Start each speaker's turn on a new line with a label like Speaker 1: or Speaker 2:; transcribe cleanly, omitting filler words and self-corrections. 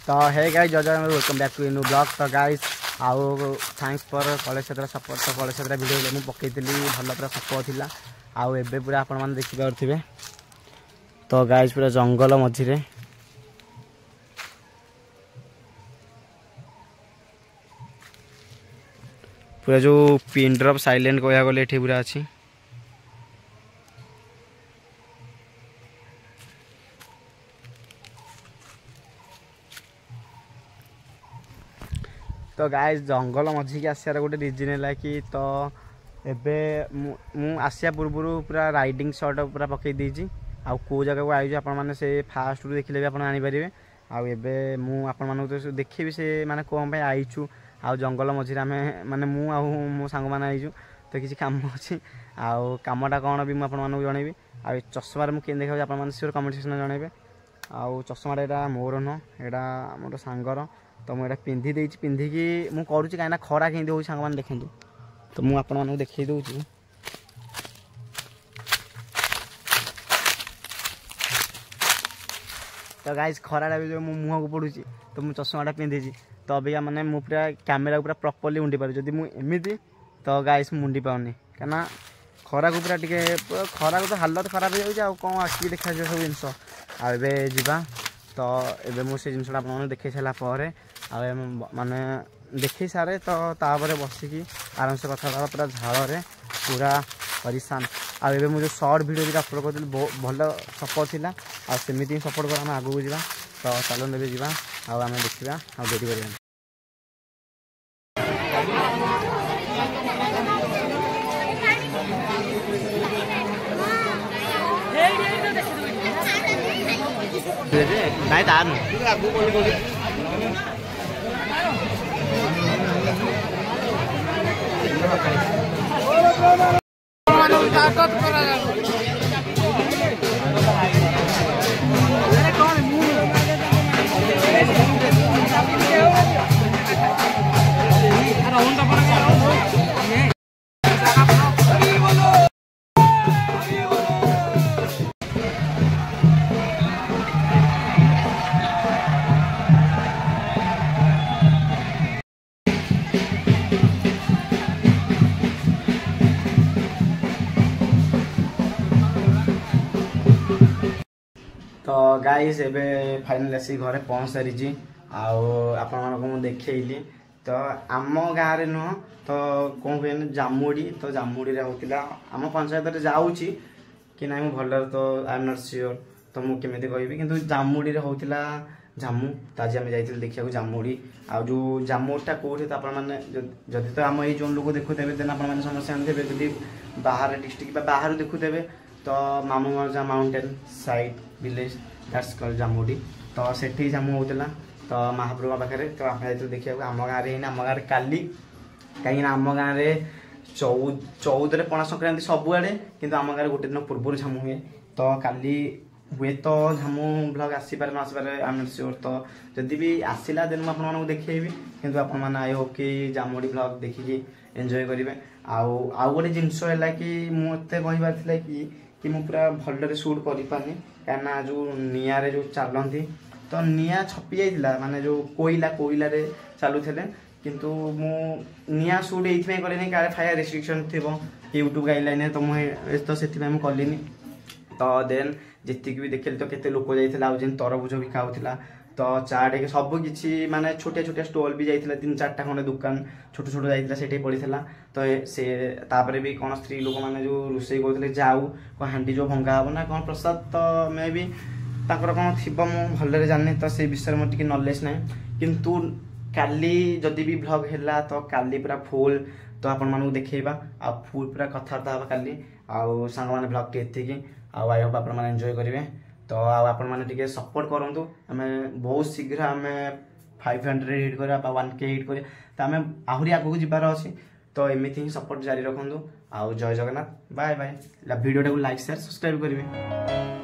Speaker 1: तो हे गाइस जय जय welcome back to new blog. तो गाइस आउ थैंक्स फॉर कॉलेज क्षेत्र सपोर्ट। तो कॉलेज क्षेत्र वीडियो मुझे पकई भल पूरा सपोर्ट थिला आउ एबे पूरा आपण माने देखि पारथिबे। तो गाइस पूरा जंगल मझिरे पूरा जो पिन ड्रॉप साइलेंट कहया गले एठी पूरा अछि। तो गाइस जंगल मझी के आसियार गोटे रिजन है कि तो एबे मु आसिया पूर्व पूरा राइडिंग शॉट पूरा पकई देछि आउ को जगह को आइज आपण माने से फास्ट रु देखिले भी आपण आनी परिबे। आउ एबे मु आपण माने तो देखिबे से माने कोन भाई आइछु आउ जंगल मझी आमे माने मु आउ मो संग माने आइछु तो किछि काम अछि आउ कामटा कोन भी मु आपण माने जणैबी। आउ चश्मा मु केन देखा आपण माने सियोर कमेंट सेक्शन में जणैबे। आउ चश्मा एटा मोर न एटा मोर सांगर तो मुझे पिंधि देछि पिंधिकी मु करूछि काइना खरा केंदी होई सांग मान देखंतु। तो मु आपण मानू देखै दउछि तो गाइस खराटा भी जो मु मुह को पड़ुछि तो मु चश्माटा पिंधिछि तो अबिया माने मु पूरा कैमरा पूरा प्रॉपर्ली उंडी पारु। जदि मु एमिति तो गाइस मुंडी पाउनी काना खरा को पूरा टिके खरा को तो हालत खराब हो जाउछि आ कोन आखि देखा जे सब जिंस आ एबे जिबा। तो एबे मु से जिंसटा आपण माने देखै छला परे आ माने देखै सारे तो तापर बसिकी आराम से कथा पूरा झाड़ रे पूरा परेशान। आ एबे मु जो शॉर्ट वीडियो भी अपलोड करदिल भल सपोर्ट थिला आ सेमिति सपोर्ट कर हम आगु जिबा। तो चलो नेबे जिबा आ आमे देखिबा आ देरी करिया। नाइ तान आगु बोली तो गाइस एबे फाइनल आसी घरे पहुँच सारी आपण देखली। तो आम गाँव रे नुह तो कौन कह जामुड़ी तो जामुड़ी होता आम पंचायत जाऊँगी कि ना भल तो आई एम नॉट श्योर तो मुझे कहबी कि जामुड़ी होता जामु तो आज आम जाइए देखा जामुड़ी आ जो जामुटा कौटे तो आपने जदि तो आम ये जो लोग देखुते देन आपने समस्या जानते जब बाहर डिस्ट्रिक्ट बाहर देखुते तो मामूजा mountain side village that's called Jamudi तो सेठी जामु होता तो महाप्रभु पाखे तो आप देखा आम गाँव में आम गाँव काली कहीं आम गाँव में 14 पणा संक्रांति सबुआड़े किंतु आम गाँव गोटे दिन पूर्व झामु हुए तो काली हुए तो झामु ब्लॉग आसपारे न आसपारे आई एम नॉट श्योर। तो जदि भी आसला देन मुझे देखी किंतु आपण आई होप कि जामुड़ी ब्लॉग देखिकी एंजॉय करेंगे। आउ गोटे जिनस है कि मत कह कि मु पूरा भलरे शूट कर पारनी कहीं जो निआरे जो चलती तो निआ छपी जाइला माने जो कोईला रे चलुले किंतु मु निआ शूट ये करें काले फायर रेस्ट्रिक्शन थी यूट्यूब गाइडलाइन तो मुझे तो से कलिनी। तो देन जीक भी देखिए तो केते लोक जाइए आउ जेन तरबुज भी खाऊला तो चाट सब किसी माने छोटे छोटे स्टॉल भी जाइए 3-4टा खंडे दुकान छोट छोट जाइए से पड़ता तो से तापर भी कौन स्त्री लोक मैंने जो रोसे करते जाऊ कौन हाँडी जो भंगा हम ना कौन प्रसाद तो मे भी कौन थी भलरे जानी तो से विषय मोर टी नॉलेज ना किंतु काली जदि भी ब्लॉग है तो काली पूरा फुल तो आपण मानू देखा आ फुल पूरा कथबार्ता काली आउ सांग मैंने ब्लॉग टी एतिकी आई होप आप एंजॉय करेंगे। तो आपण मैंने टिके सपोर्ट करूँ आम बहुत शीघ्र आम 500 हिट कर 1K हिट कर तो आम आहरी आगू जबार अच्छे तो एमती ही सपोर्ट जारी रखु। आउ जय जगन्नाथ बाय बाय। वीडियो को लाइक शेयर सब्सक्राइब करेंगे।